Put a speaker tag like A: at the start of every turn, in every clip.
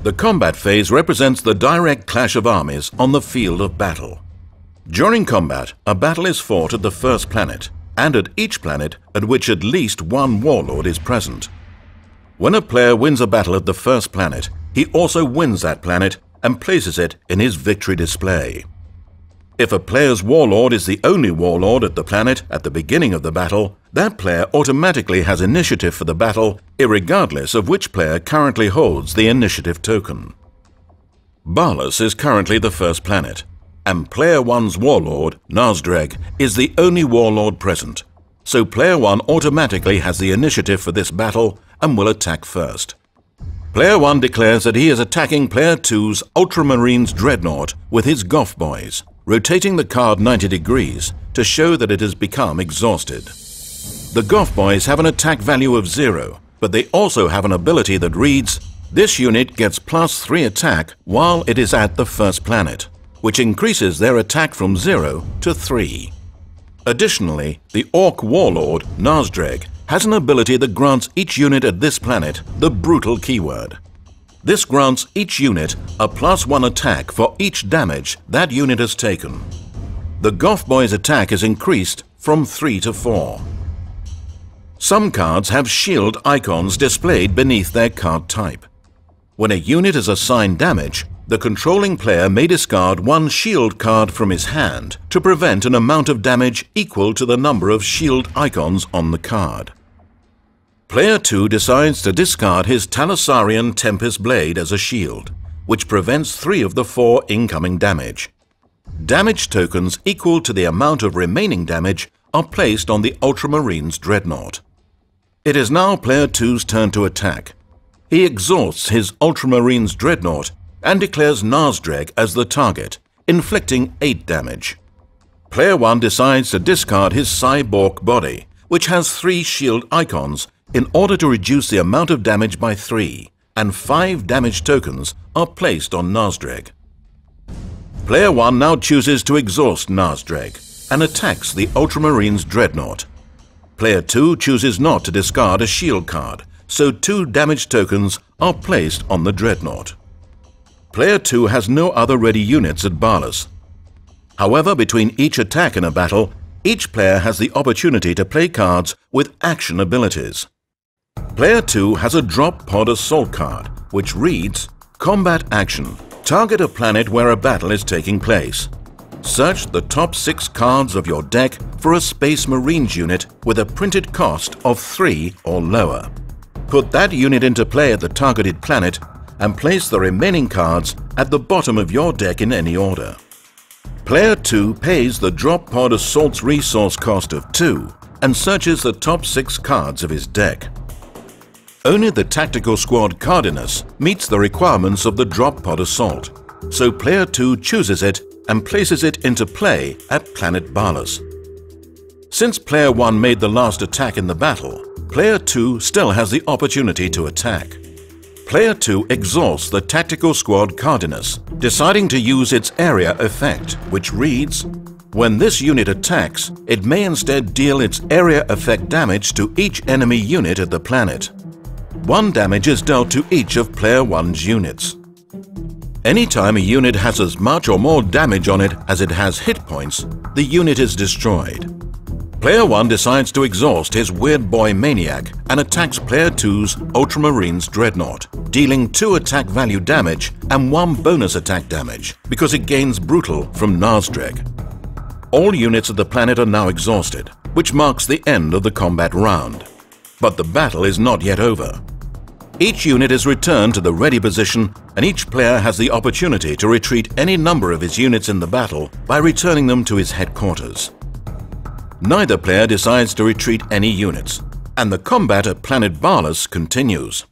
A: The combat phase represents the direct clash of armies on the field of battle. During combat, a battle is fought at the first planet, and at each planet at which at least one warlord is present. When a player wins a battle at the first planet, he also wins that planet and places it in his victory display. If a player's warlord is the only warlord at the planet at the beginning of the battle, that player automatically has initiative for the battle, irregardless of which player currently holds the initiative token. Balus is currently the first planet, and Player 1's warlord, Nazdreg, is the only warlord present, so Player 1 automatically has the initiative for this battle and will attack first. Player 1 declares that he is attacking Player 2's Ultramarines Dreadnought with his Goth Boys, rotating the card 90 degrees to show that it has become exhausted. The Goth Boys have an attack value of 0, but they also have an ability that reads, "This unit gets +3 attack while it is at the first planet," which increases their attack from 0 to 3. Additionally, the Orc Warlord, Nazdreg, has an ability that grants each unit at this planet the Brutal keyword. This grants each unit a +1 attack for each damage that unit has taken. The Goth Boy's attack is increased from 3 to 4. Some cards have shield icons displayed beneath their card type. When a unit is assigned damage, the controlling player may discard one shield card from his hand to prevent an amount of damage equal to the number of shield icons on the card. Player 2 decides to discard his Talisarian Tempest Blade as a shield, which prevents 3 of the 4 incoming damage. Damage tokens equal to the amount of remaining damage are placed on the Ultramarines Dreadnought. It is now Player 2's turn to attack. He exhausts his Ultramarines Dreadnought and declares Nazdreg as the target, inflicting 8 damage. Player 1 decides to discard his Cyborg body, which has 3 shield icons, in order to reduce the amount of damage by 3, and 5 damage tokens are placed on Nazdreg. Player 1 now chooses to exhaust Nazdreg and attacks the Ultramarines Dreadnought. Player 2 chooses not to discard a shield card, so 2 damage tokens are placed on the Dreadnought. Player 2 has no other ready units at Balus. However, between each attack in a battle, each player has the opportunity to play cards with action abilities. Player 2 has a Drop Pod Assault card, which reads, "Combat action. Target a planet where a battle is taking place. Search the top 6 cards of your deck for a Space Marines unit with a printed cost of 3 or lower. Put that unit into play at the targeted planet and place the remaining cards at the bottom of your deck in any order." Player 2 pays the Drop Pod Assault's resource cost of 2 and searches the top 6 cards of his deck. Only the Tactical Squad Cardinus meets the requirements of the Drop Pod Assault, so Player 2 chooses it and places it into play at Planet Balus. Since Player 1 made the last attack in the battle, Player 2 still has the opportunity to attack. Player 2 exhausts the Tactical Squad Cardinus, deciding to use its area effect, which reads, "When this unit attacks, it may instead deal its area effect damage to each enemy unit at the planet. 1 damage is dealt to each of Player 1's units. Anytime a unit has as much or more damage on it as it has hit points, the unit is destroyed." Player 1 decides to exhaust his Weird Boy Maniac and attacks Player 2's Ultramarines Dreadnought, dealing 2 attack value damage and 1 bonus attack damage because it gains Brutal from Nazdreg. All units of the planet are now exhausted, which marks the end of the combat round. But the battle is not yet over. Each unit is returned to the ready position, and each player has the opportunity to retreat any number of his units in the battle by returning them to his headquarters. Neither player decides to retreat any units, and the combat at Planet Balus continues.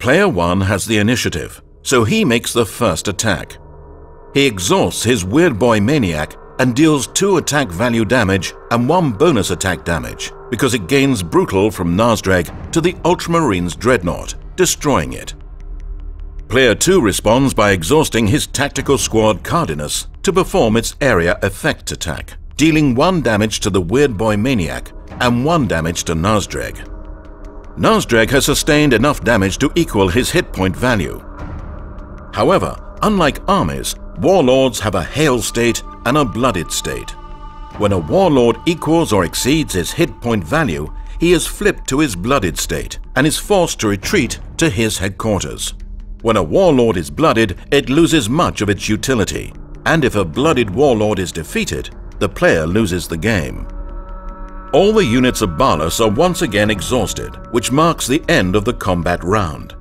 A: Player 1 has the initiative, so he makes the first attack. He exhausts his Weird Boy Maniac and deals 2 attack value damage and 1 bonus attack damage because it gains Brutal from Nazdreg to the Ultramarines Dreadnought, destroying it. Player 2 responds by exhausting his Tactical Squad Cardinus to perform its area effect attack, dealing 1 damage to the Weird Boy Maniac and 1 damage to Nazdreg. Nazdreg has sustained enough damage to equal his hit point value, However, unlike armies, warlords have a hail state and a blooded state. When a warlord equals or exceeds his hit point value, he is flipped to his blooded state and is forced to retreat to his headquarters. When a warlord is blooded, it loses much of its utility, and if a blooded warlord is defeated, the player loses the game. All the units of Balus are once again exhausted, which marks the end of the combat round.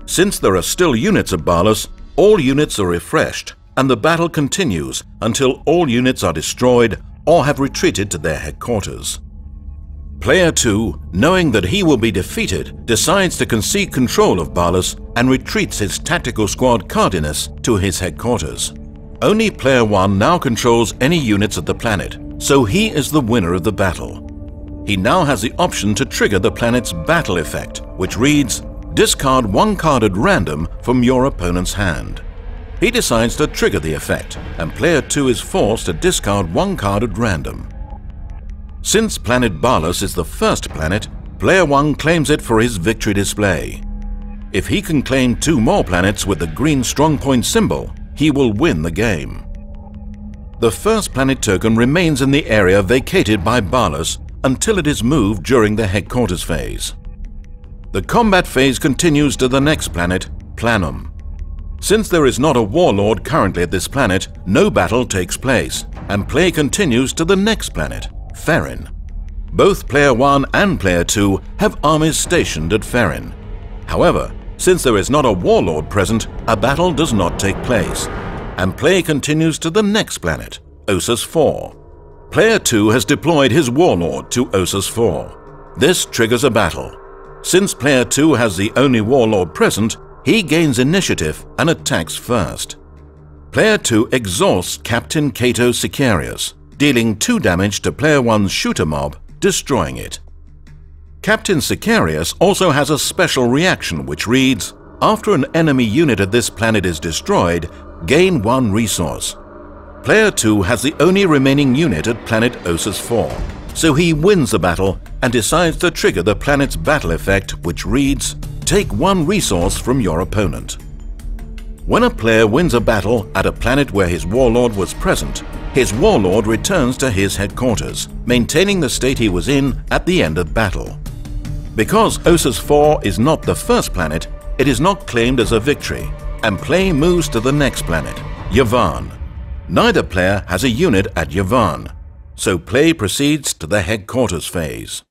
A: Since there are still units of Balus, all units are refreshed, and the battle continues until all units are destroyed or have retreated to their headquarters. Player 2, knowing that he will be defeated, decides to concede control of Balus and retreats his tactical squad Cardinus to his headquarters. Only Player 1 now controls any units of the planet, so he is the winner of the battle. He now has the option to trigger the planet's battle effect, which reads, discard one card at random from your opponent's hand. He decides to trigger the effect, and Player 2 is forced to discard one card at random. Since planet Balus is the first planet, Player 1 claims it for his victory display. If he can claim 2 more planets with the green strongpoint symbol, he will win the game. The first planet token remains in the area vacated by Balus until it is moved during the headquarters phase. The combat phase continues to the next planet, Planum. Since there is not a warlord currently at this planet, no battle takes place, and play continues to the next planet, Ferrin. Both Player 1 and Player 2 have armies stationed at Ferrin. However, since there is not a warlord present, a battle does not take place, and play continues to the next planet, Ossus 4. Player 2 has deployed his warlord to Ossus 4. This triggers a battle. Since Player 2 has the only warlord present, he gains initiative and attacks first. Player 2 exhausts Captain Cato Sicarius, dealing 2 damage to Player 1's shooter mob, destroying it. Captain Sicarius also has a special reaction which reads, after an enemy unit at this planet is destroyed, gain 1 resource. Player 2 has the only remaining unit at planet Ossus 4, so he wins the battle and decides to trigger the planet's battle effect which reads, take 1 resource from your opponent. When a player wins a battle at a planet where his warlord was present, his warlord returns to his headquarters, maintaining the state he was in at the end of battle. Because Ossus 4 is not the first planet, it is not claimed as a victory, and play moves to the next planet, Yavan. Neither player has a unit at Yavan, so play proceeds to the headquarters phase.